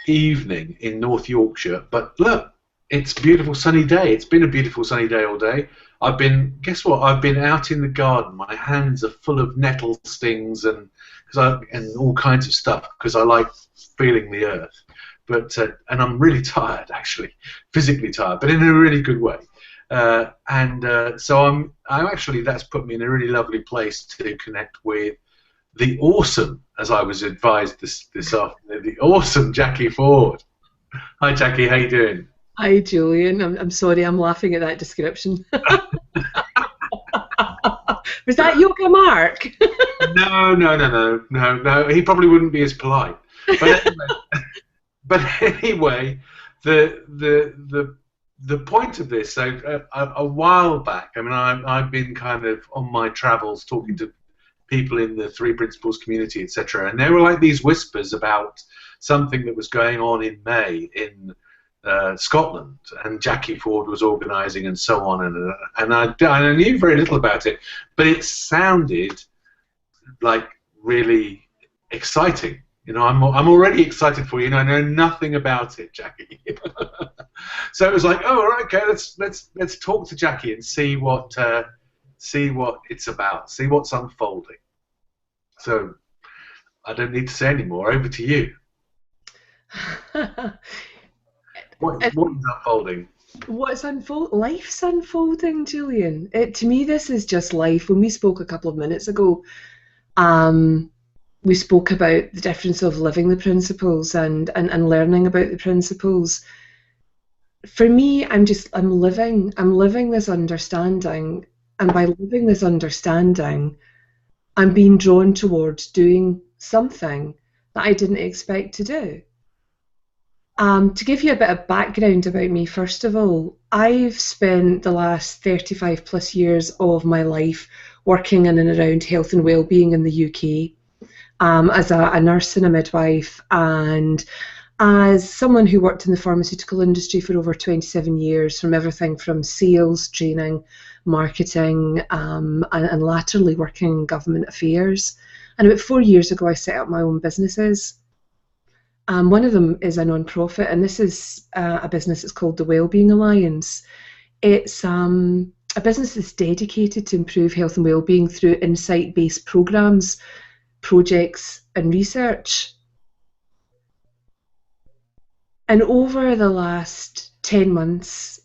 evening in North Yorkshire, but look, it's a beautiful sunny day. It's been a beautiful sunny day all day. Guess what? I've been out in the garden. My hands are full of nettle stings and all kinds of stuff because I like feeling the earth. But and I'm really tired, actually, physically tired, but in a really good way. So I'm actually, that's put me in a really lovely place to connect with the awesome, as I was advised this afternoon, the awesome Jacqui Forde. Hi, Jacqui. How you doing? Hi, Julian. I'm sorry, I'm laughing at that description. Was that Yoga Mark? No. He probably wouldn't be as polite. But anyway, the point of this. So a while back, I mean, I've been kind of on my travels talking to people in the Three Principles community, etc., and there were like these whispers about something that was going on in May in Scotland, and Jacqui Forde was organising and so on, and I knew very little about it, but it sounded like really exciting. You know, I'm already excited for you, and I know nothing about it, Jacqui. So it was like, oh, all right, okay, let's talk to Jacqui and see what it's about, see what's unfolding. So I don't need to say any more. Over to you. What is unfolding? What's life's unfolding, Julian. To me, this is just life. When we spoke a couple of minutes ago, we spoke about the difference of living the principles and learning about the principles. For me, I'm living this understanding, and by living this understanding, I'm being drawn towards doing something that I didn't expect to do. To give you a bit of background about me, first of all, I've spent the last 35 plus years of my life working in and around health and wellbeing in the UK as a nurse and a midwife, and as someone who worked in the pharmaceutical industry for over 27 years, from everything from sales, training, marketing, and latterly working in government affairs. And about 4 years ago, I set up my own businesses. One of them is a non-profit, and this is a business that's called the Wellbeing Alliance. It's a business that's dedicated to improve health and wellbeing through insight-based programs, projects, and research. And over the last 10 months,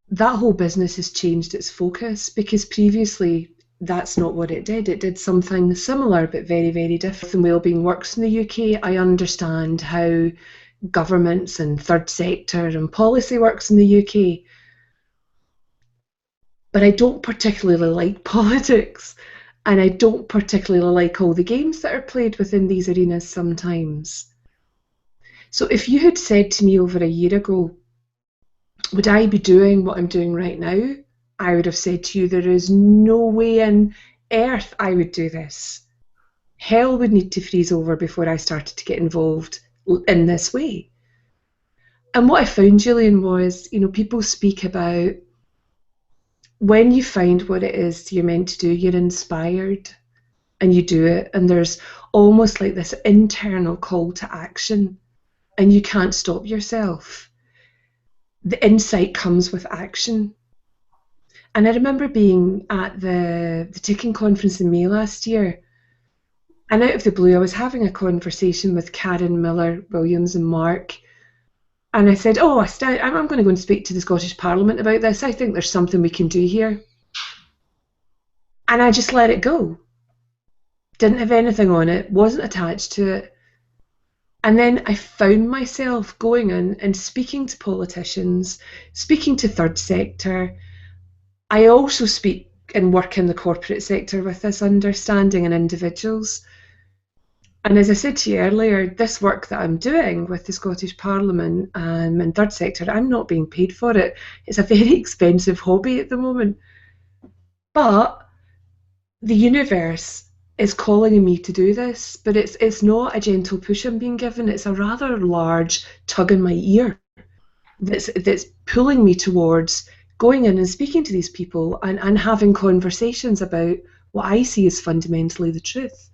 that whole business has changed its focus, because previously that's not what it did. It did something similar but very, very different. And wellbeing works in the UK. I understand how governments and third sector and policy works in the UK. But I don't particularly like politics, and I don't particularly like all the games that are played within these arenas sometimes. So if you had said to me over a year ago, would I be doing what I'm doing right now? I would have said to you, there is no way on earth I would do this. Hell would need to freeze over before I started to get involved in this way. And what I found, Julian, was, people speak about when you find what it is you're meant to do, you're inspired and you do it, and there's almost like this internal call to action, and you can't stop yourself. The insight comes with action. And I remember being at the Ticking conference in May last year, and out of the blue I was having a conversation with Karen, Miller, Williams and Mark, and I said, I'm going to go and speak to the Scottish Parliament about this. I think there's something we can do here. And I just let it go. Didn't have anything on it, wasn't attached to it. And then I found myself going in and speaking to politicians, speaking to third sector. I also speak and work in the corporate sector with this understanding and individuals. And as I said to you earlier, this work that I'm doing with the Scottish Parliament and third sector, I'm not being paid for it. It's a very expensive hobby at the moment. But the universe is calling on me to do this, but it's not a gentle push I'm being given. It's a rather large tug in my ear that's pulling me towards going in and speaking to these people and having conversations about what I see as fundamentally the truth.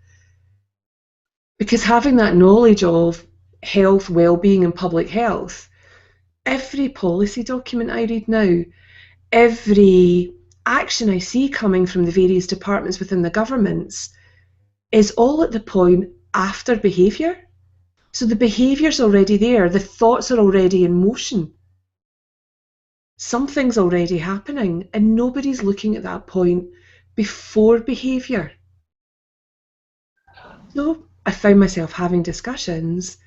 Because having that knowledge of health, well-being and public health, every policy document I read now, every action I see coming from the various departments within the governments is all at the point after behaviour. So the behaviour's already there, the thoughts are already in motion. Something's already happening, and nobody's looking at that point before behaviour. So I found myself having discussions,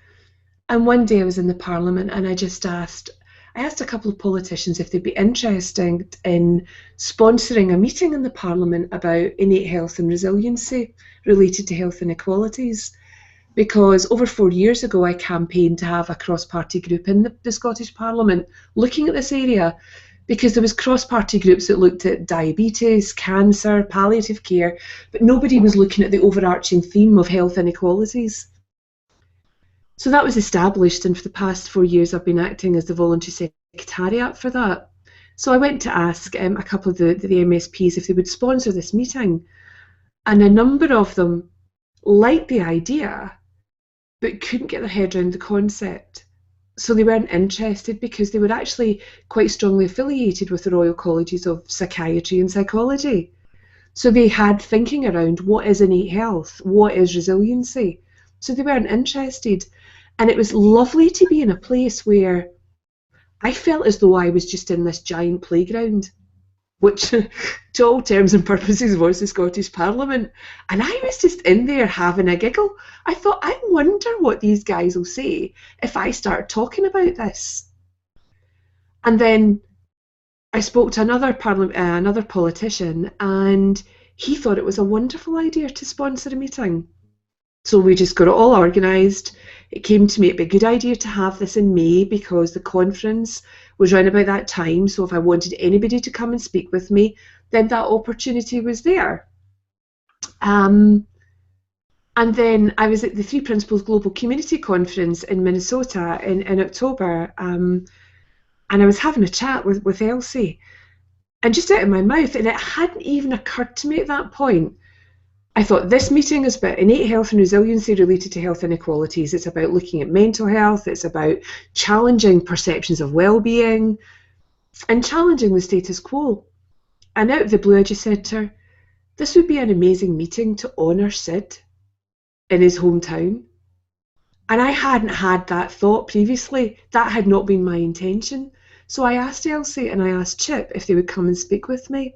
and one day I was in the Parliament and I asked a couple of politicians if they'd be interested in sponsoring a meeting in the Parliament about innate health and resiliency related to health inequalities. Because over 4 years ago, I campaigned to have a cross-party group in the Scottish Parliament looking at this area, because there was cross-party groups that looked at diabetes, cancer, palliative care, but nobody was looking at the overarching theme of health inequalities. So that was established, and for the past 4 years I've been acting as the voluntary secretariat for that. So I went to ask a couple of the MSPs if they would sponsor this meeting, and a number of them liked the idea but couldn't get their head around the concept. So they weren't interested because they were actually quite strongly affiliated with the Royal Colleges of Psychiatry and Psychology. So they had thinking around what is innate health, what is resiliency. So they weren't interested. And it was lovely to be in a place where I felt as though I was just in this giant playground, which to all terms and purposes was the Scottish Parliament. And I was just in there having a giggle. I thought, I wonder what these guys will say if I start talking about this. And then I spoke to another politician, and he thought it was a wonderful idea to sponsor a meeting. So we just got it all organised. It came to me it'd be a good idea to have this in May because the conference was around about that time. So if I wanted anybody to come and speak with me, then that opportunity was there. And then I was at the Three Principles Global Community Conference in Minnesota in October, and I was having a chat with Elsie, and just out of my mouth, and it hadn't even occurred to me at that point, I thought this meeting is about innate health and resiliency related to health inequalities. It's about looking at mental health. It's about challenging perceptions of well-being and challenging the status quo. And out of the blue, I just said to her, this would be an amazing meeting to honour Sid in his hometown. And I hadn't had that thought previously. That had not been my intention. So I asked Elsie and I asked Chip if they would come and speak with me.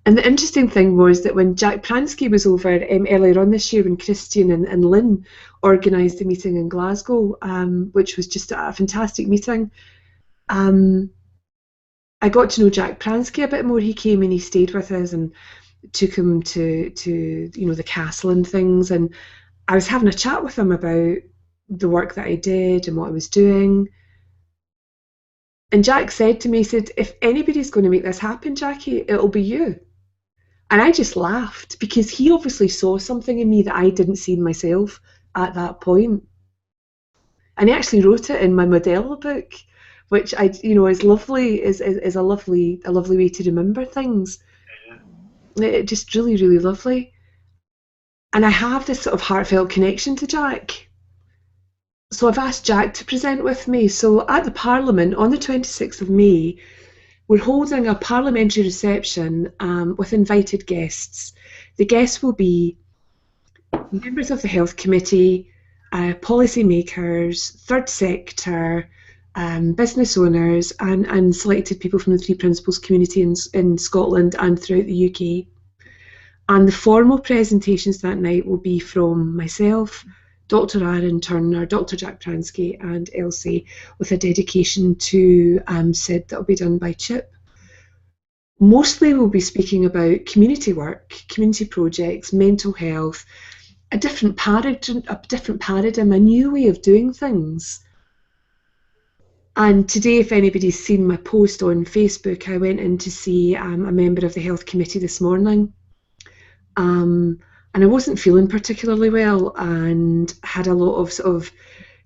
And the interesting thing was that when Jack Pransky was over earlier on this year, when Christian and Lynn organised the meeting in Glasgow, which was just a fantastic meeting, I got to know Jack Pransky a bit more. He came and he stayed with us and took him to the castle and things. And I was having a chat with him about the work that I did and what I was doing. And Jack said to me, he said, if anybody's going to make this happen, Jacqui, it'll be you. And I just laughed because he obviously saw something in me that I didn't see in myself at that point. And he actually wrote it in my Modella book, which is lovely, is a lovely way to remember things. It just really, really lovely. And I have this sort of heartfelt connection to Jack. So I've asked Jack to present with me. So at the Parliament on the 26th of May, we're holding a parliamentary reception with invited guests. The guests will be members of the Health Committee, policy makers, third sector, business owners, and selected people from the Three Principles community in Scotland and throughout the UK. And the formal presentations that night will be from myself, Dr. Aaron Turner, Dr. Jack Pransky and Elsie, with a dedication to Sid that will be done by Chip. Mostly we'll be speaking about community work, community projects, mental health, a different paradigm, a new way of doing things. And today, if anybody's seen my post on Facebook, I went in to see a member of the Health Committee this morning. And I wasn't feeling particularly well and had a lot of sort of,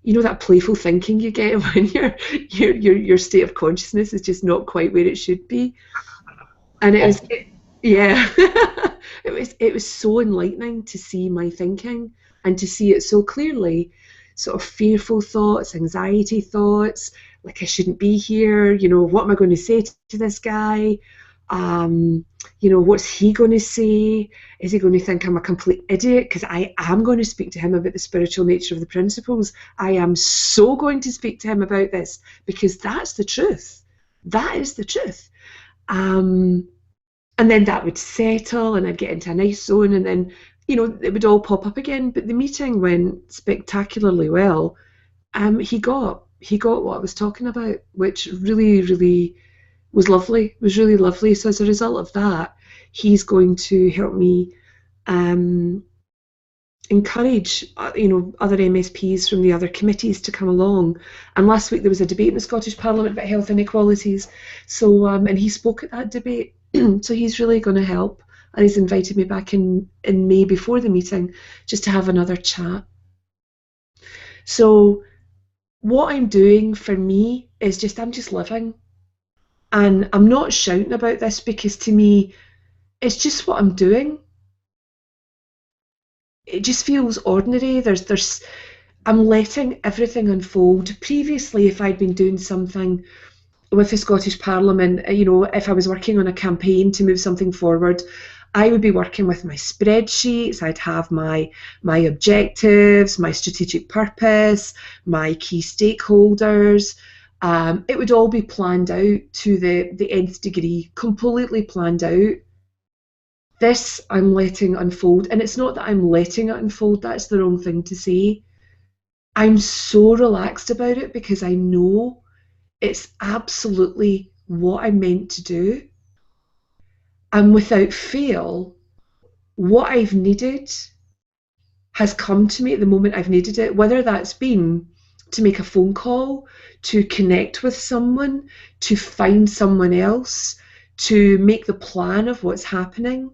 that playful thinking you get when your state of consciousness is just not quite where it should be. And it was so enlightening to see my thinking and to see it so clearly. sort of fearful thoughts, anxiety thoughts, like I shouldn't be here, what am I going to say to this guy? What's he going to say? Is he going to think I'm a complete idiot? Because I am going to speak to him about the spiritual nature of the principles. I am so going to speak to him about this, because that's the truth. That is the truth. And then that would settle and I'd get into a nice zone, and then, it would all pop up again. But the meeting went spectacularly well. He got what I was talking about, which really, really was lovely. It was really lovely. So as a result of that, he's going to help me encourage other MSPs from the other committees to come along. And last week there was a debate in the Scottish Parliament about health inequalities. So and he spoke at that debate. So he's really going to help, and he's invited me back in May before the meeting just to have another chat. So what I'm doing for me is I'm just living. And I'm not shouting about this, because to me, it's just what I'm doing. It just feels ordinary. I'm letting everything unfold. Previously, if I'd been doing something with the Scottish Parliament, if I was working on a campaign to move something forward, I would be working with my spreadsheets. I'd have my objectives, my strategic purpose, my key stakeholders. It would all be planned out to the nth degree, completely planned out. This I'm letting unfold, and it's not that I'm letting it unfold, that's the wrong thing to say. I'm so relaxed about it because I know it's absolutely what I'm meant to do. And without fail, what I've needed has come to me at the moment I've needed it, whether that's been to make a phone call, to connect with someone, to find someone else, to make the plan of what's happening.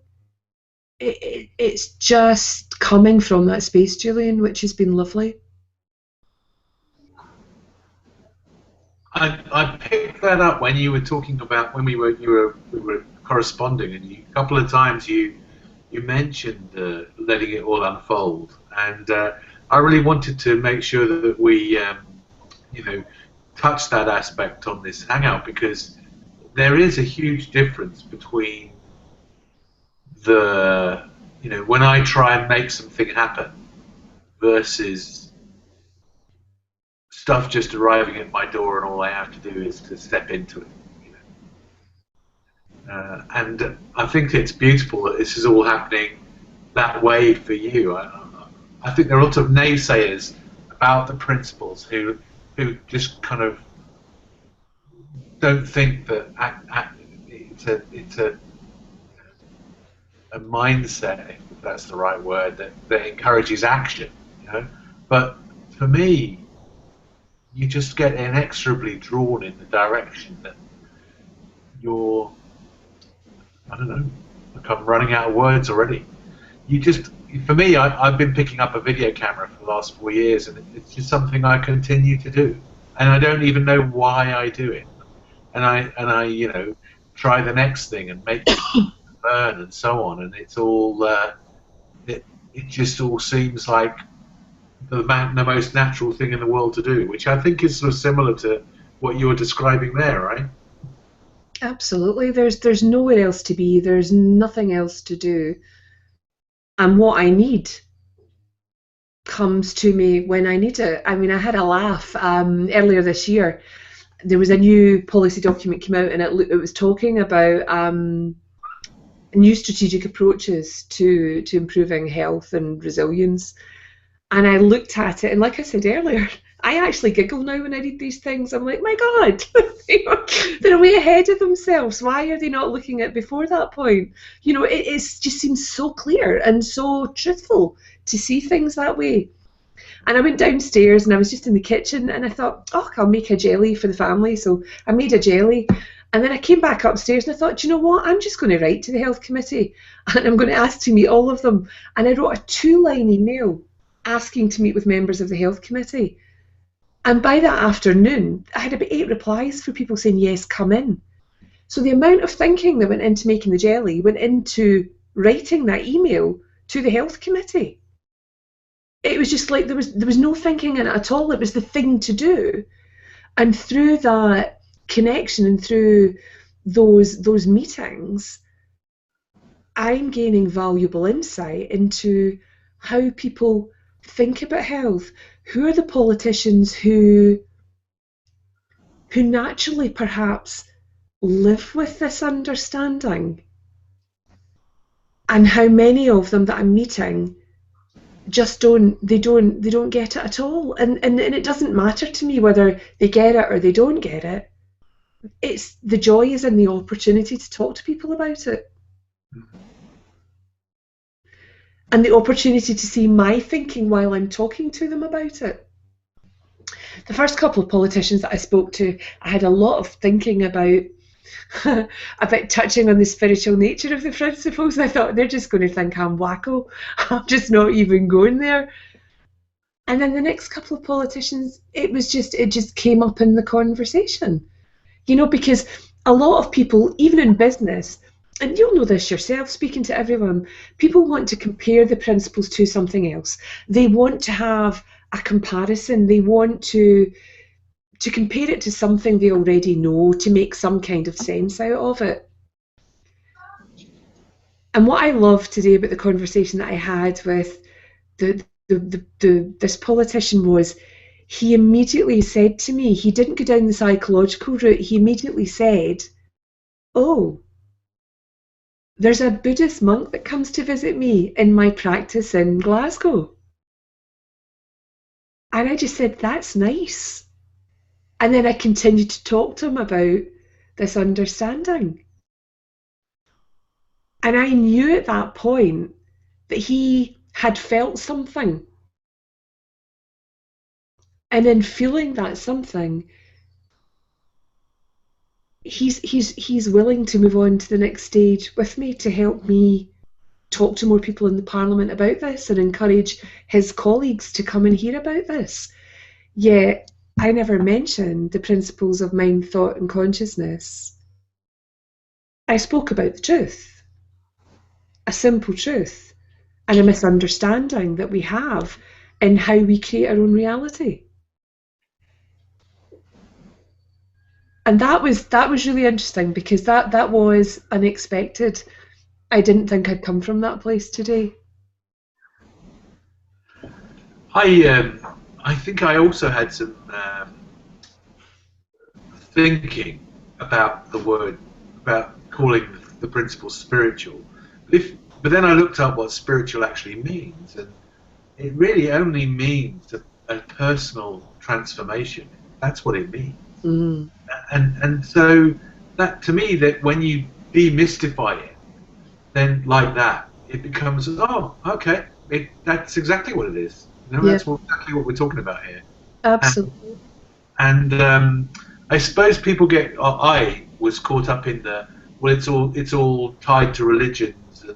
It's just coming from that space, Julian, which has been lovely. I picked that up when you were talking about when we were corresponding, and a couple of times you mentioned letting it all unfold, and I really wanted to make sure that we touch that aspect on this hangout, because there is a huge difference between when I try and make something happen versus stuff just arriving at my door and all I have to do is to step into it. And I think it's beautiful that this is all happening that way for you. I think there are lots of naysayers about the principles who just kind of don't think that it's a mindset, if that's the right word, that encourages action. But for me, you just get inexorably drawn in the direction that you're, I don't know, look, I'm running out of words already. For me, I've been picking up a video camera for the last 4 years, and it's just something I continue to do, and I don't even know why I do it. And I try the next thing and make it burn and so on, and it's all, it just all seems like the most natural thing in the world to do, which I think is sort of similar to what you were describing there, right? Absolutely. There's nowhere else to be. There's nothing else to do. And what I need comes to me when I need it. I mean, I had a laugh earlier this year. There was a new policy document came out, and it was talking about new strategic approaches to improving health and resilience. And I looked at it, and like I said earlier, I actually giggle now when I read these things. I'm like, my God, they're way ahead of themselves. Why are they not looking at before that point? It just seems so clear and so truthful to see things that way. And I went downstairs, and I was just in the kitchen, and I thought, oh, I'll make a jelly for the family. So I made a jelly. And then I came back upstairs, and I thought, do you know what? I'm just going to write to the health committee, and I'm going to ask to meet all of them. And I wrote a 2-line email asking to meet with members of the health committee. And by that afternoon, I had about 8 replies for people saying, yes, come in. So the amount of thinking that went into making the jelly went into writing that email to the health committee. it was just like there was no thinking in it at all. It was the thing to do. And through that connection and through those meetings, I'm gaining valuable insight into how people think about health. Who are the politicians who naturally perhaps live with this understanding, and how many of them that I'm meeting just don't get it at all. And it doesn't matter to me whether they get it or they don't get it. It's the joy is in the opportunity to talk to people about it, and the opportunity to see my thinking while I'm talking to them about it. The first couple of politicians that I spoke to, I had a lot of thinking about about touching on the spiritual nature of the principles. I thought they're just going to think I'm wacko. I'm just not even going there. And then the next couple of politicians, it just came up in the conversation. Because a lot of people, even in business, and you'll know this yourself, speaking to everyone, people want to compare the principles to something else. They want to have a comparison. They want to compare it to something they already know, to make some kind of sense out of it. And what I love today about the conversation that I had with this politician was, he immediately said to me, he didn't go down the psychological route, he immediately said, oh, there's a Buddhist monk that comes to visit me in my practice in Glasgow. And I just said, that's nice. And then I continued to talk to him about this understanding. And I knew at that point that he had felt something. And in feeling that something, he's willing to move on to the next stage with me, to help me talk to more people in the Parliament about this and encourage his colleagues to come and hear about this. Yet I never mentioned the principles of mind, thought and consciousness. I spoke about the truth, a simple truth, and a misunderstanding that we have in how we create our own reality. And that was really interesting, because that was unexpected. I didn't think I'd come from that place today. I think I also had some thinking about the word, about calling the principle spiritual. But then I looked up what spiritual actually means, and it really only means a personal transformation. That's what it means. Mm. And so that, to me, that when you demystify it, then like that, it becomes, oh, okay, that's exactly what it is. That's exactly what we're talking about here. Absolutely. And I suppose people I was caught up in well, it's all tied to religions and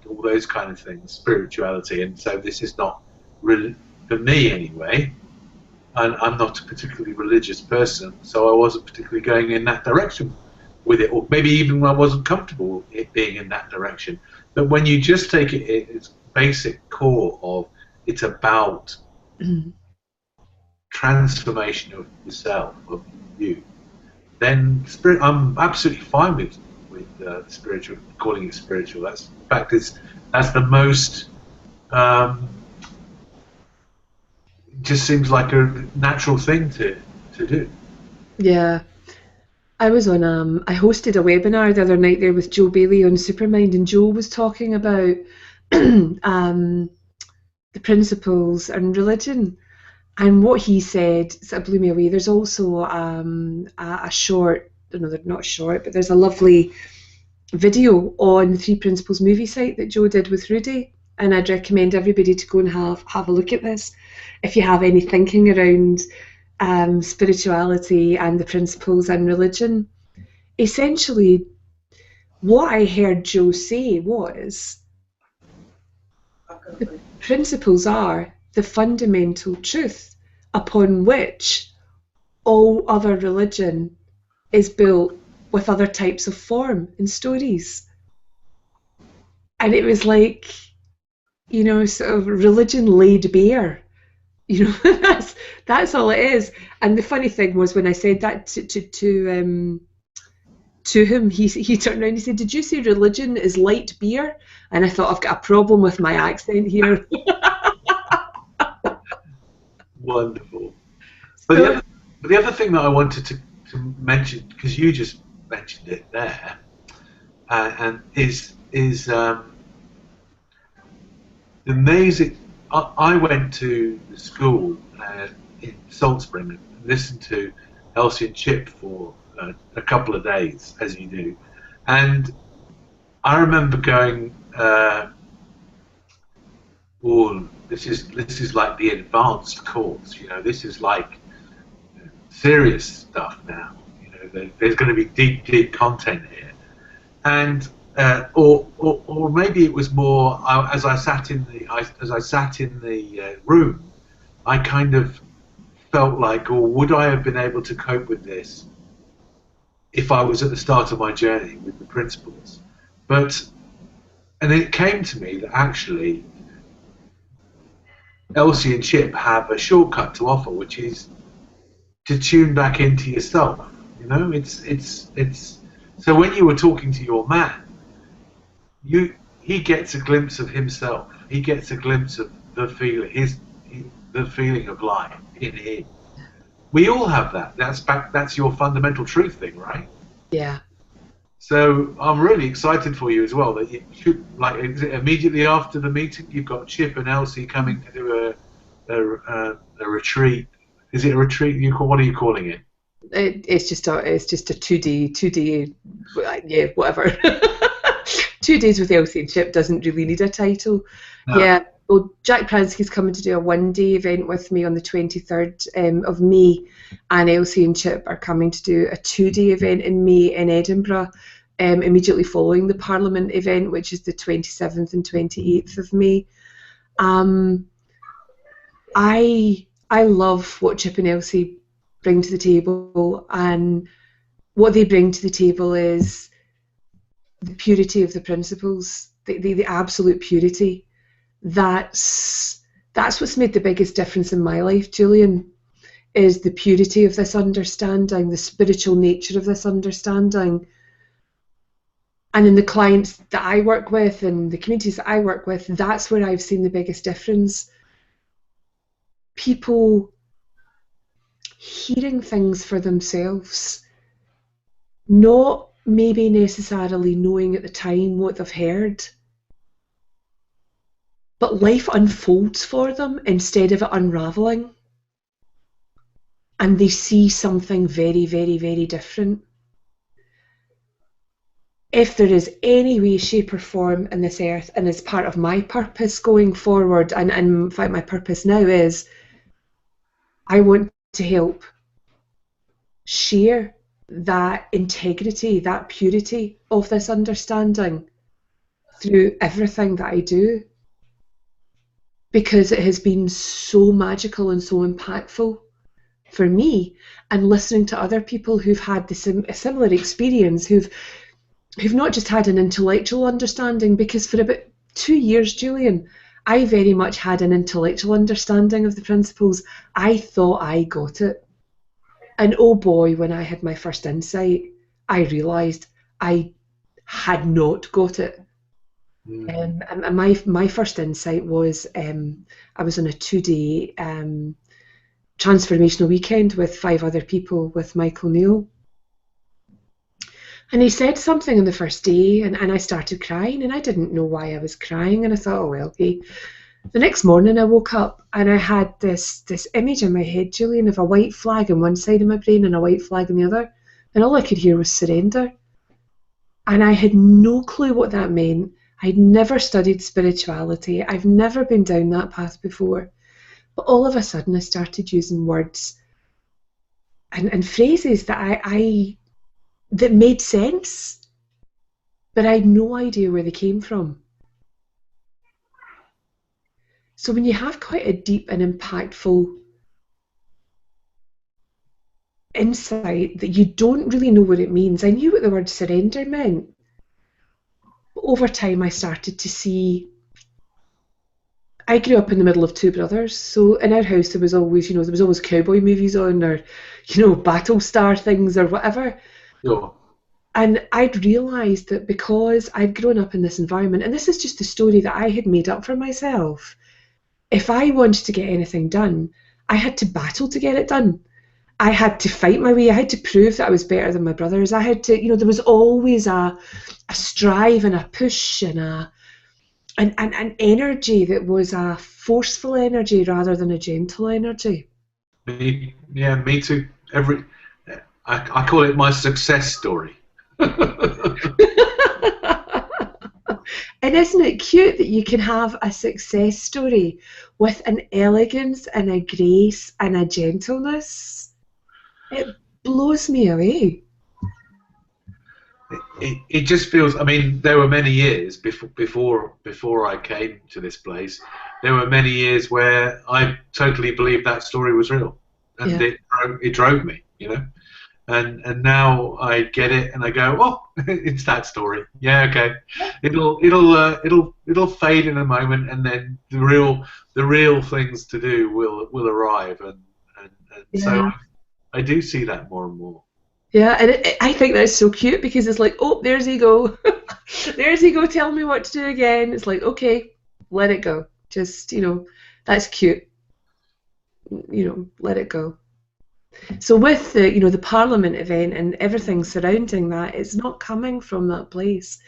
all those kind of things, spirituality, and so this is not really, for me anyway. And I'm not a particularly religious person, so I wasn't particularly going in that direction with it, or maybe even I wasn't comfortable it being in that direction. But when you just take it, its basic core of, it's about transformation of yourself, of you, then I'm absolutely fine with spiritual, calling it spiritual. In fact, that's the most. Just seems like a natural thing to do. Yeah. I was on I hosted a webinar the other night there with Joe Bailey on Supermind, and Joe was talking about the principles and religion, and what he said sort of blew me away. There's also a short, no, they're not short, but there's a lovely video on the Three Principles movie site that Joe did with Rudy, and I'd recommend everybody to go and have a look at this if you have any thinking around spirituality and the principles and religion. Essentially, what I heard Joe say was, the principles are the fundamental truth upon which all other religion is built, with other types of form and stories. And it was like, you know, sort of religion laid bare. You know, that's all it is. And the funny thing was when I said that to him, he turned around and he said, "Did you say religion is light beer?" And I thought, I've got a problem with my accent here. Wonderful. But So the other thing that I wanted to mention, because you just mentioned it there, and is the amazing. I went to the school in Salt Spring and listened to Elsie and Chip for a couple of days, as you do, and I remember going, "Oh, this is like the advanced course. You know, this is like serious stuff now. You know, there's going to be deep content here." And or maybe it was more as I sat in the room, I kind of felt like, or would I have been able to cope with this if I was at the start of my journey with the principles? But and it came to me that actually Elsie and Chip have a shortcut to offer, which is to tune back into yourself. You know, it's so when you were talking to your man, he gets a glimpse of himself. He gets a glimpse of the feeling, the feeling of life in him. We all have that. That's your fundamental truth thing, right? yeah, So I'm really excited for you as well. That you should, like, is it immediately after the meeting you've got Chip and Elsie coming to do a retreat. Is it a retreat? What are you calling it? it's just a 2D, yeah, whatever. 2 days with Elsie and Chip doesn't really need a title. No. Yeah. Well, Jack Pransky's coming to do a 1-day event with me on the 23rd of May, and Elsie and Chip are coming to do a 2-day event in May in Edinburgh, immediately following the Parliament event, which is the 27th and 28th of May. I love what Chip and Elsie bring to the table, and what they bring to the table is the purity of the principles, the absolute purity. That's what's made the biggest difference in my life, Julian, is the purity of this understanding, the spiritual nature of this understanding. And in the clients that I work with and the communities that I work with, that's where I've seen the biggest difference. People hearing things for themselves, not maybe necessarily knowing at the time what they've heard, but life unfolds for them instead of it unraveling, and they see something very, very, very different. If there is any way, shape, or form in this earth, and as part of my purpose going forward, and in fact, my purpose now is I want to help share that integrity, that purity of this understanding through everything that I do, because it has been so magical and so impactful for me, and listening to other people who've had a similar experience, who've not just had an intellectual understanding, because for about 2 years, Julian, I very much had an intellectual understanding of the principles. I thought I got it. And oh boy, when I had my first insight, I realised I had not got it. And my first insight was I was on a 2-day transformational weekend with 5 other people with Michael Neal. And he said something on the first day, and I started crying, and I didn't know why I was crying, and I thought, oh well, okay. The next morning I woke up and I had this image in my head, Julian, of a white flag on one side of my brain and a white flag on the other, and all I could hear was surrender. And I had no clue what that meant. I'd never studied spirituality. I've never been down that path before. But all of a sudden I started using words and phrases that that made sense, but I had no idea where they came from. So when you have quite a deep and impactful insight that you don't really know what it means, I knew what the word surrender meant. But over time I started to see I grew up in the middle of two brothers, so in our house there was always, there was always cowboy movies on, or, Battlestar things or whatever. Sure. And I'd realised that because I'd grown up in this environment, and this is just a story that I had made up for myself, if I wanted to get anything done, I had to battle to get it done. I had to fight my way. I had to prove that I was better than my brothers. I had to, there was always a strive and a push and an energy that was a forceful energy rather than a gentle energy. Me too. I call it my success story. And isn't it cute that you can have a success story with an elegance and a grace and a gentleness? It blows me away. It just feels. I mean, there were many years before I came to this place. There were many years where I totally believed that story was real, and it drove me. And now I get it, and I go, oh, it's that story. Yeah, okay. It'll fade in a moment, and then the real things to do will arrive, and so I do see that more and more. Yeah, and I think that's so cute because it's like, oh, there's ego. There's ego telling me what to do again. It's like, okay, let it go. Just, that's cute. Let it go. So with the Parliament event and everything surrounding that, it's not coming from that place.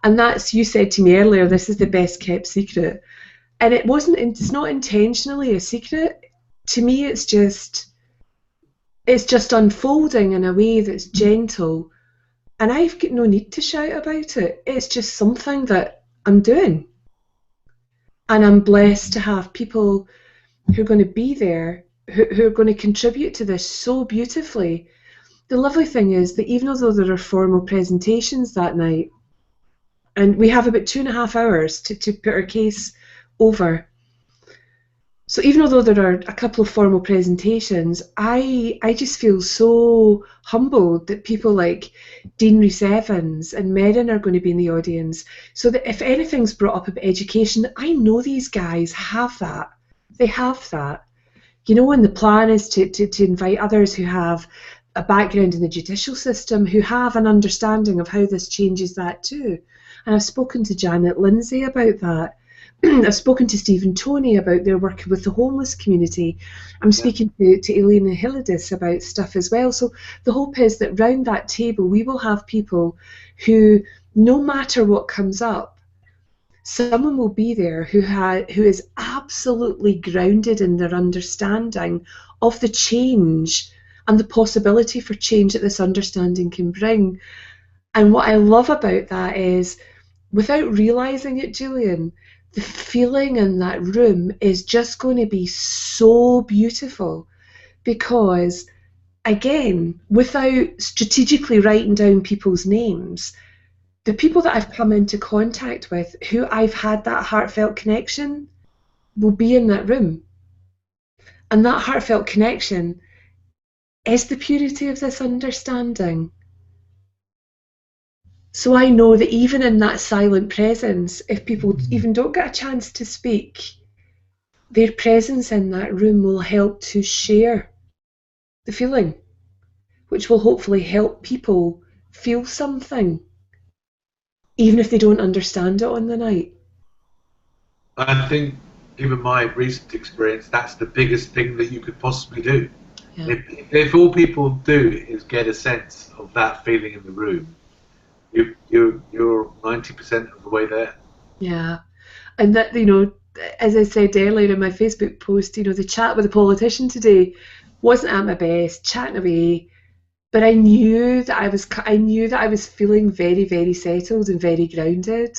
And that's, you said to me earlier, this is the best kept secret. And it's not intentionally a secret. To me, it's just unfolding in a way that's gentle. And I've got no need to shout about it. It's just something that I'm doing. And I'm blessed to have people who are going to be there, who are going to contribute to this so beautifully. The lovely thing is that even though there are formal presentations that night, and we have about 2.5 hours to put our case over, so even though there are a couple of formal presentations, I just feel so humbled that people like Dean Rees-Evans and Merrin are going to be in the audience, so that if anything's brought up about education, I know these guys have that. They have that. And the plan is to invite others who have a background in the judicial system, who have an understanding of how this changes that too. And I've spoken to Janet Lindsay about that. I've spoken to Stephen Toney about their work with the homeless community. I'm speaking to Elena Hilidis about stuff as well. So the hope is that round that table we will have people who, no matter what comes up, someone will be there who is absolutely grounded in their understanding of the change and the possibility for change that this understanding can bring. And what I love about that is, without realising it, Julian, the feeling in that room is just going to be so beautiful because, again, without strategically writing down people's names, the people that I've come into contact with who I've had that heartfelt connection will be in that room. And that heartfelt connection is the purity of this understanding. So I know that even in that silent presence, if people even don't get a chance to speak, their presence in that room will help to share the feeling, which will hopefully help people feel something, even if they don't understand it on the night. I think, given my recent experience, that's the biggest thing that you could possibly do. Yeah. If all people do is get a sense of that feeling in the room, you're 90% of the way there. Yeah, and that, as I said earlier in my Facebook post, the chat with the politician today wasn't at my best, chatting away, but I knew that I was feeling very, very settled and very grounded.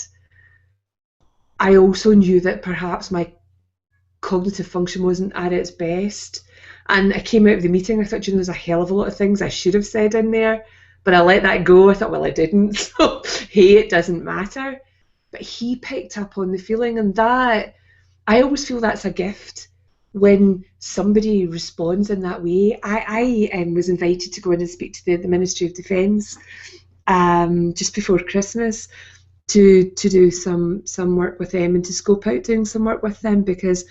I also knew that perhaps my cognitive function wasn't at its best, and I came out of the meeting, I thought, there's a hell of a lot of things I should have said in there, but I let that go. I thought, well, I didn't, so hey, it doesn't matter. But he picked up on the feeling, and that, I always feel that's a gift when somebody responds in that way. I was invited to go in and speak to the Ministry of Defence just before Christmas, to do some work with them and to scope out doing some work with them because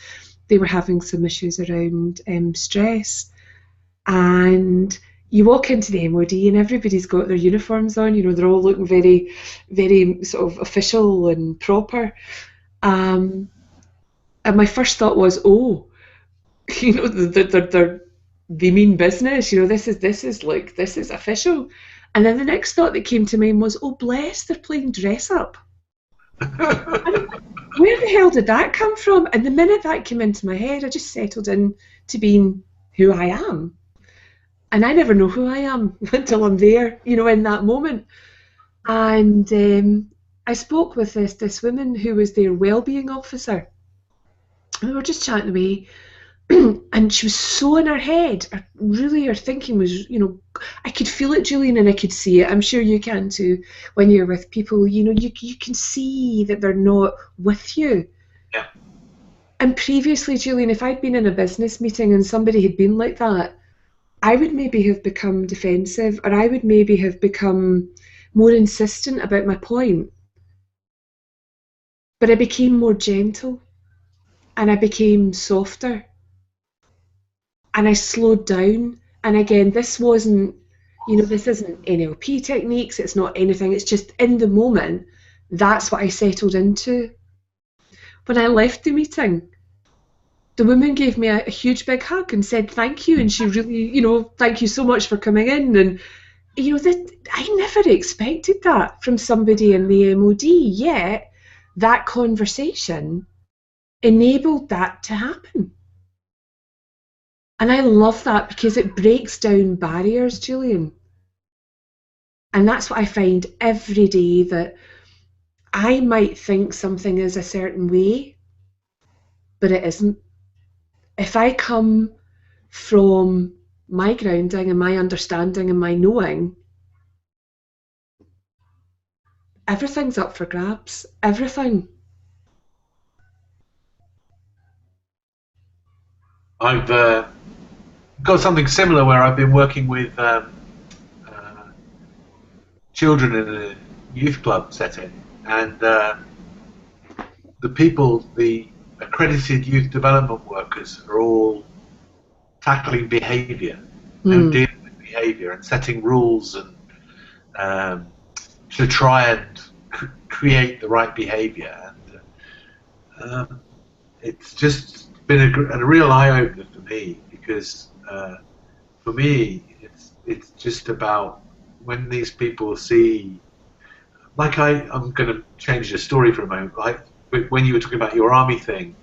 they were having some issues around stress. And you walk into the MOD and everybody's got their uniforms on, they're all looking very, very sort of official and proper. And my first thought was, oh, they mean business, this is official. And then the next thought that came to mind was, oh bless, they're playing dress up. Where the hell did that come from? And the minute that came into my head, I just settled in to being who I am. And I never know who I am until I'm there, in that moment. And I spoke with this woman who was their wellbeing officer. And we were just chatting away. And she was so in her head. Really, her thinking was, I could feel it, Julian, and I could see it. I'm sure you can too. When you're with people, you can see that they're not with you. Yeah. And previously, Julian, if I'd been in a business meeting and somebody had been like that, I would maybe have become defensive, or I would maybe have become more insistent about my point. But I became more gentle, and I became softer. And I slowed down. And again, this wasn't, this isn't NLP techniques, it's not anything, it's just in the moment, that's what I settled into. When I left the meeting, the woman gave me a huge big hug and said thank you, and she really, thank you so much for coming in. And, I never expected that from somebody in the MOD, yet that conversation enabled that to happen. And I love that because it breaks down barriers, Julian. And that's what I find every day, that I might think something is a certain way, but it isn't. If I come from my grounding and my understanding and my knowing, everything's up for grabs. Everything. I've got something similar where I've been working with children in a youth club setting, and the accredited youth development workers are all tackling behaviour and dealing with behaviour and setting rules and to try and create the right behaviour. And it's just been a real eye-opener for me, because for me it's just about when these people see, like I'm going to change the story for a moment, like when you were talking about your army thing,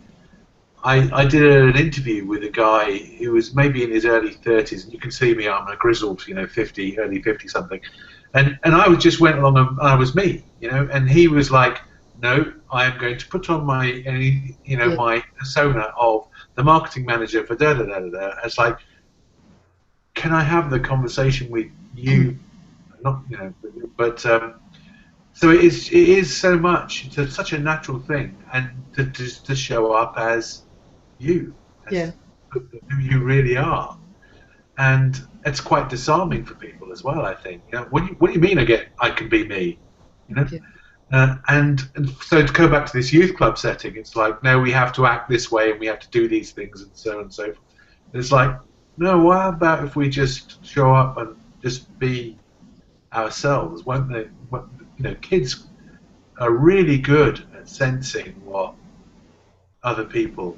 I did an interview with a guy who was maybe in his early 30s, and you can see me, I'm a grizzled, 50, early 50 something, and I just went along and I was me, and he was like, no, I am going to put on my, my persona of the marketing manager for da da da da da. It's like, can I have the conversation with you? Not, but so it is so much. It's such a natural thing, and to show up as you, as who you really are, and it's quite disarming for people as well. I think. What do you mean? I can be me, and so to go back to this youth club setting, it's like, no, we have to act this way and we have to do these things and so on and so forth. And it's like, no, what about if we just show up and just be ourselves? Won't they? Kids are really good at sensing what other people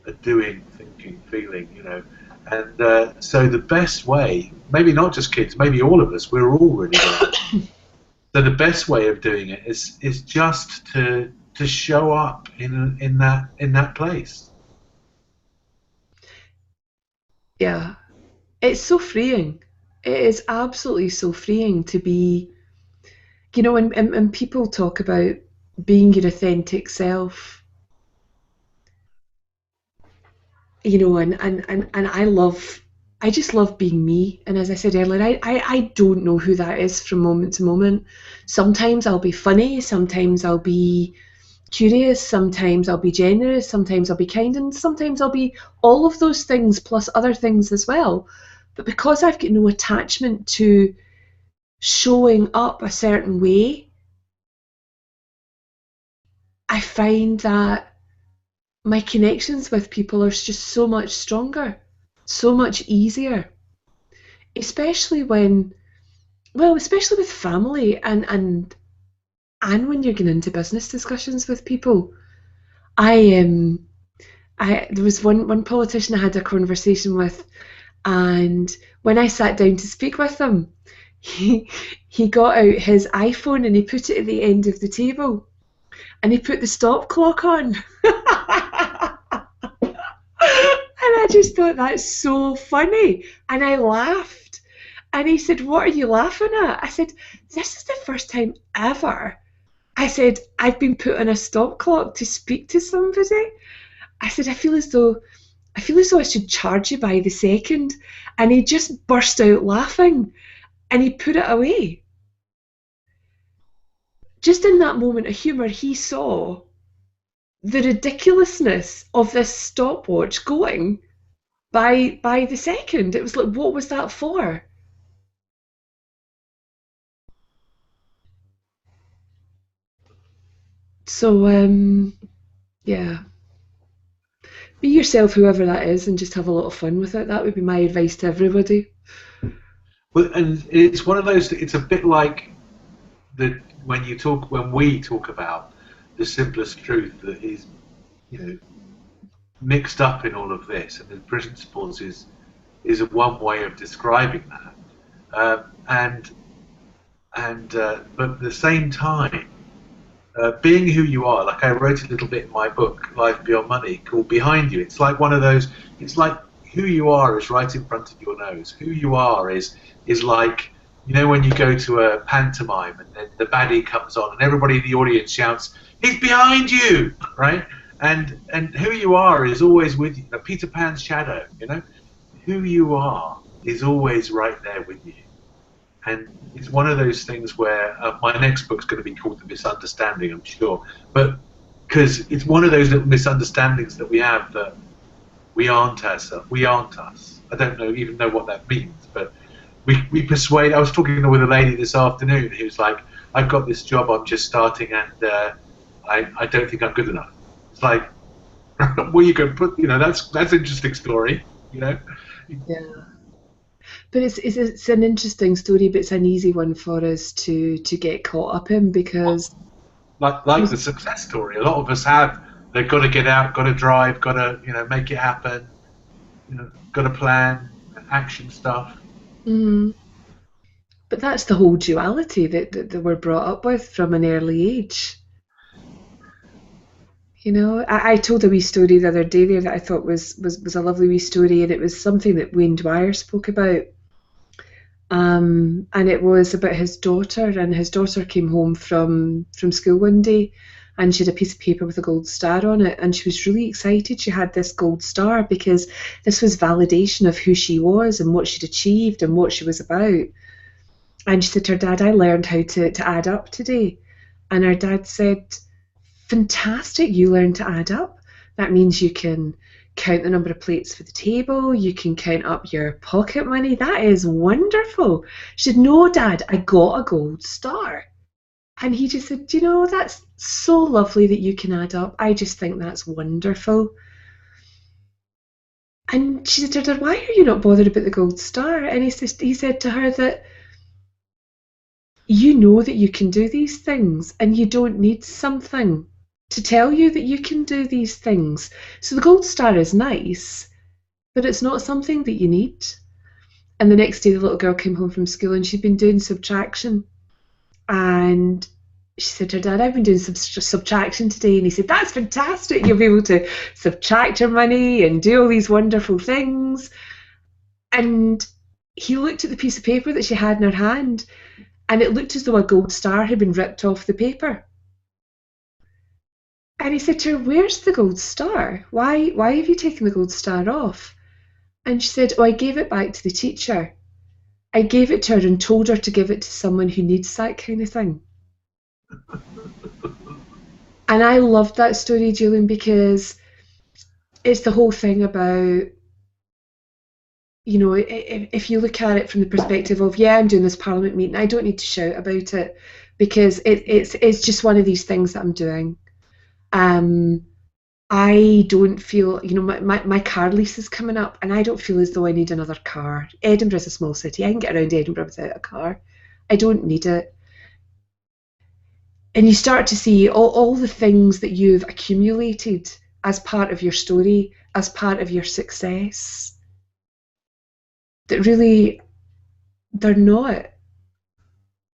are doing, thinking, feeling, and so the best way, maybe not just kids, maybe all of us, we're all really good. So the best way of doing it is just to show up in that place. Yeah, it's so freeing. It is absolutely so freeing to be, and people talk about being your authentic self, and I just love being me. And as I said earlier, I don't know who that is from moment to moment. Sometimes I'll be funny, sometimes I'll be curious, sometimes I'll be generous, sometimes I'll be kind, and sometimes I'll be all of those things plus other things as well. But because I've got no attachment to showing up a certain way, I find that my connections with people are just so much stronger, so much easier, especially especially with family and when you're getting into business discussions with people. I there was one politician I had a conversation with, and when I sat down to speak with him, he he got out his iPhone and he put it at the end of the table and he put the stop clock on. And I just thought that's so funny. And I laughed. And he said, "What are you laughing at?" I said, "This is the first time ever." I said, "I've been put on a stop clock to speak to somebody." I said, I feel as though I should charge you by the second. And he just burst out laughing and he put it away. Just in that moment of humour, he saw the ridiculousness of this stopwatch going by the second. It was like, what was that for? So, yeah. Be yourself, whoever that is, and just have a lot of fun with it. That would be my advice to everybody. Well, and it's one of those. It's a bit like when we talk about the simplest truth that is, you know, mixed up in all of this, and the principles is a one way of describing that, and but at the same time, being who you are. Like I wrote a little bit in my book, Life Beyond Money, called Behind You. It's like one of those. It's like who you are is right in front of your nose. Who you are is like, you know, when you go to a pantomime and then the baddie comes on and everybody in the audience shouts, "He's behind you!" Right? And who you are is always with you. Peter Pan's shadow. You know, who you are is always right there with you. And it's one of those things where my next book's going to be called The Misunderstanding, I'm sure. But because it's one of those little misunderstandings that we have, that we aren't ourselves, we aren't us. I don't even know what that means, but we persuade. I was talking with a lady this afternoon who's like, "I've got this job, I'm just starting, and I don't think I'm good enough." It's like, well, you can put, that's an interesting story, you know. Yeah. But it's an interesting story, but it's an easy one for us to get caught up in because Like the success story, a lot of us have. They've got to get out, got to drive, got to make it happen, got to plan, action stuff. mm, but that's the whole duality that we're brought up with from an early age. I told a wee story the other day there that I thought was a lovely wee story, and it was something that Wayne Dwyer spoke about. And it was about his daughter, and his daughter came home from school one day, and she had a piece of paper with a gold star on it, and she was really excited she had this gold star because this was validation of who she was and what she'd achieved and what she was about. And she said to her dad, "I learned how to add up today." And her dad said, "Fantastic, you learned to add up. That means you can count the number of plates for the table, you can count up your pocket money. That is wonderful." She said, "No, Dad, I got a gold star." And he just said, "That's so lovely that you can add up. I just think that's wonderful." And she said to her, "Why are you not bothered about the gold star?" And he said to her that you know that you can do these things and you don't need something to tell you that you can do these things. So the gold star is nice, but it's not something that you need. And the next day the little girl came home from school and she'd been doing subtraction. And she said to her dad, "I've been doing some subtraction today." And he said, "That's fantastic. You'll be able to subtract your money and do all these wonderful things." And he looked at the piece of paper that she had in her hand, and it looked as though a gold star had been ripped off the paper. And he said to her, "Where's the gold star? Why have you taken the gold star off?" And she said, "Oh, I gave it back to the teacher. I gave it to her and told her to give it to someone who needs that kind of thing." And I loved that story, Julian, because it's the whole thing about, if you look at it from the perspective of, yeah, I'm doing this Parliament meeting, I don't need to shout about it because it's just one of these things that I'm doing. I don't feel, my car lease is coming up, and I don't feel as though I need another car. Edinburgh's a small city. I can get around Edinburgh without a car. I don't need it. And you start to see all the things that you've accumulated as part of your story, as part of your success, that really, they're not.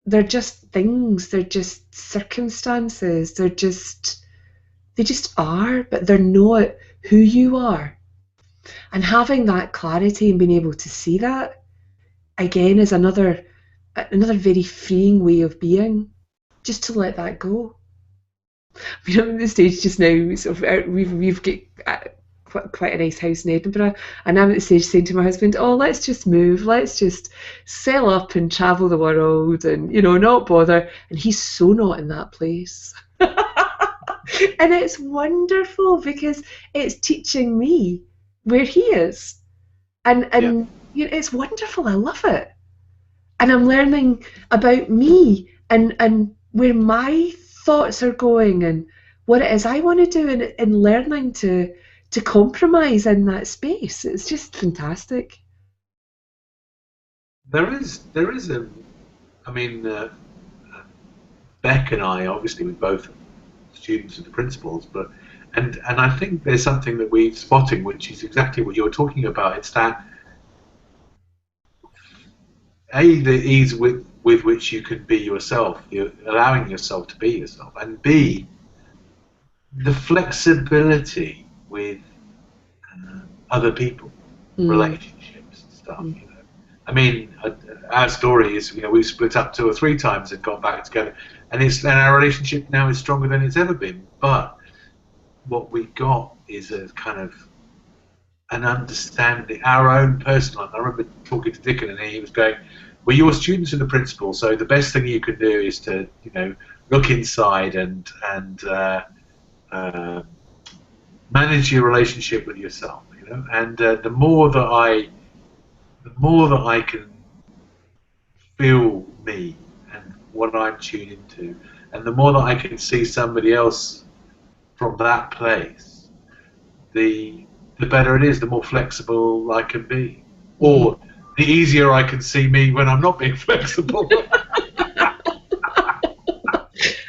They're just things. They're just circumstances. They just are, but they're not who you are. And having that clarity and being able to see that, again, is another very freeing way of being, just to let that go. I mean, I'm at the stage just now, sort of, we've got quite a nice house in Edinburgh, and I'm at the stage saying to my husband, oh, let's just move, let's just sell up and travel the world and, not bother. And he's so not in that place. And it's wonderful because it's teaching me where he is. And it's wonderful. I love it. And I'm learning about me and where my thoughts are going and what it is I want to do, and learning to compromise in that space. It's just fantastic. There is Beck and I, obviously, we're both students and the principals, but and I think there's something that we're spotting, which is exactly what you're talking about. It's that the ease with which you can be yourself, you're allowing yourself to be yourself, and B, the flexibility with other people, relationships, and stuff. I mean, our story is, we've split up 2 or 3 times and got back together, and our relationship now is stronger than it's ever been. But what we got is a kind of an understanding, our own personal. I remember talking to Dickon, and he was going, well, you're students and the principal, so the best thing you can do is to, look inside and manage your relationship with yourself, and the more that I can feel me and what I'm tuned into, and the more that I can see somebody else from that place, the better it is, the more flexible I can be. Or the easier I can see me when I'm not being flexible.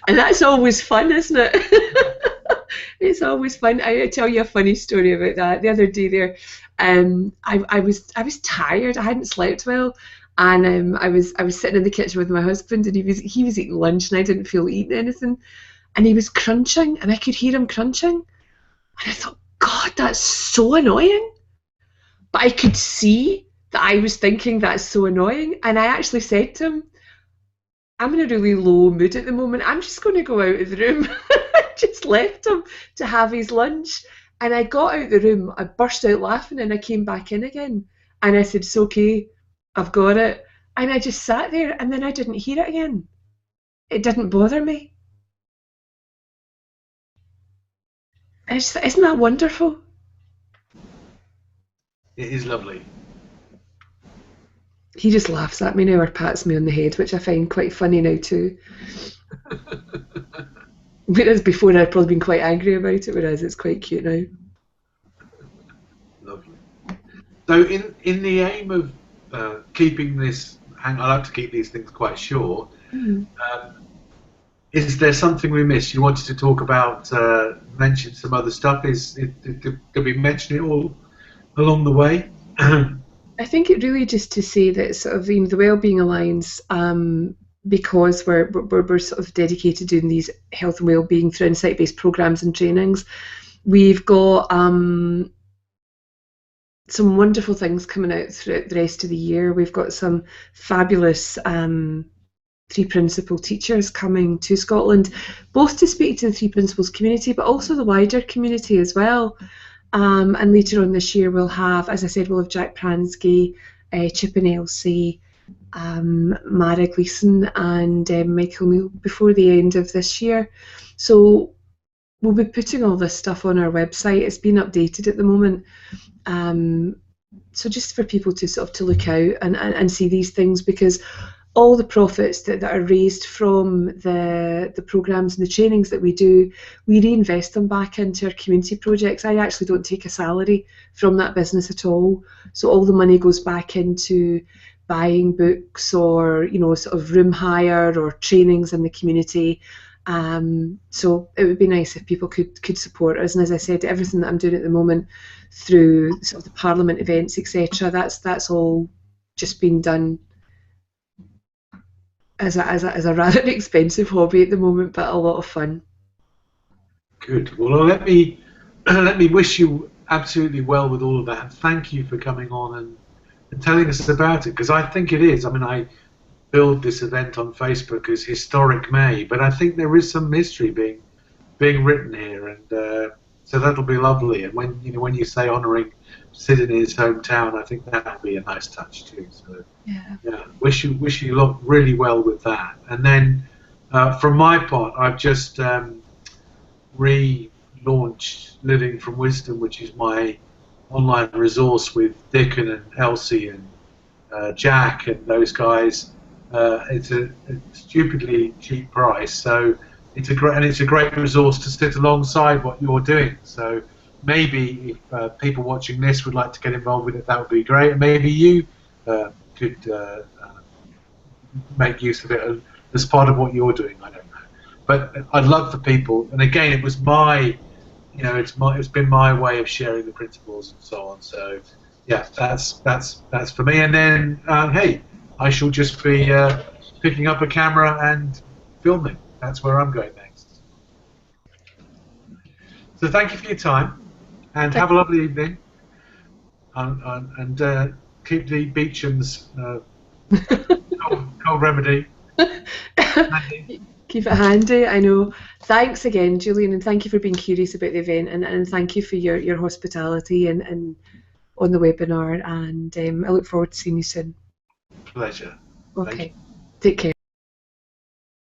And that's always fun, isn't it? It's always fun. I tell you a funny story about that. The other day there, I was tired. I hadn't slept well, and I was sitting in the kitchen with my husband, and he was eating lunch, and I didn't feel eating anything, and he was crunching, and I could hear him crunching, and I thought, God, that's so annoying. But I could see that I was thinking that's so annoying, and I actually said to him, I'm in a really low mood at the moment. I'm just going to go out of the room. I just left him to have his lunch. And I got out the room, I burst out laughing, and I came back in again. And I said, it's okay, I've got it. And I just sat there, and then I didn't hear it again. It didn't bother me. Isn't that wonderful? It is lovely. He just laughs at me now or pats me on the head, which I find quite funny now too. Whereas before I'd probably been quite angry about it, whereas it's quite cute now. Lovely. So in the aim of keeping this, I like to keep these things quite short, is there something we missed? You wanted to talk about, mention some other stuff. Did we mention it all along the way? I think it really just to say that sort of the Wellbeing Alliance, because we're sort of dedicated to doing these health and wellbeing through insight-based programs and trainings, we've got some wonderful things coming out throughout the rest of the year. We've got some fabulous 3 principal teachers coming to Scotland, both to speak to the 3 principals community, but also the wider community as well. And later on this year we'll have, as I said, we'll have Jack Pransky, Chip and Elsie, Mara Gleeson and Michael Neal before the end of this year. So we'll be putting all this stuff on our website. It's been updated at the moment. So just for people to sort of to look out and see these things, because all the profits that are raised from the programs and the trainings that we do, we reinvest them back into our community projects. I actually don't take a salary from that business at all. So all the money goes back into buying books, or sort of room hire or trainings in the community. So it would be nice if people could support us. And as I said, everything that I'm doing at the moment through sort of the Parliament events, etc., that's all just been done as a rather expensive hobby at the moment, but a lot of fun. Good. Well, let me let me wish you absolutely well with all of that. Thank you for coming on and telling us about it, because I think it is. I mean, I build this event on Facebook as Historic May, but I think there is some history being written here, and so that'll be lovely. And when you say honouring Sid in his hometown, I think that'll be a nice touch too. So yeah, wish you lot really well with that. And then from my part, I've just relaunched Living from Wisdom, which is my online resource with Dickon and Elsie and Jack and those guys. It's a stupidly cheap price, so it's a great resource to sit alongside what you're doing. So maybe if people watching this would like to get involved with it, that would be great. And maybe you could make use of it as part of what you're doing. I don't know, but I'd love for people. And again, it was it's been my way of sharing the principles and so on. So yeah, that's for me. And then hey, I shall just be picking up a camera and filming. That's where I'm going next. So thank you for your time, and have a lovely evening. And keep the Beecham's cold remedy handy. Keep it handy, I know. Thanks again, Julian, and thank you for being curious about the event, and thank you for your hospitality and on the webinar, and I look forward to seeing you soon. Pleasure. Okay, take care.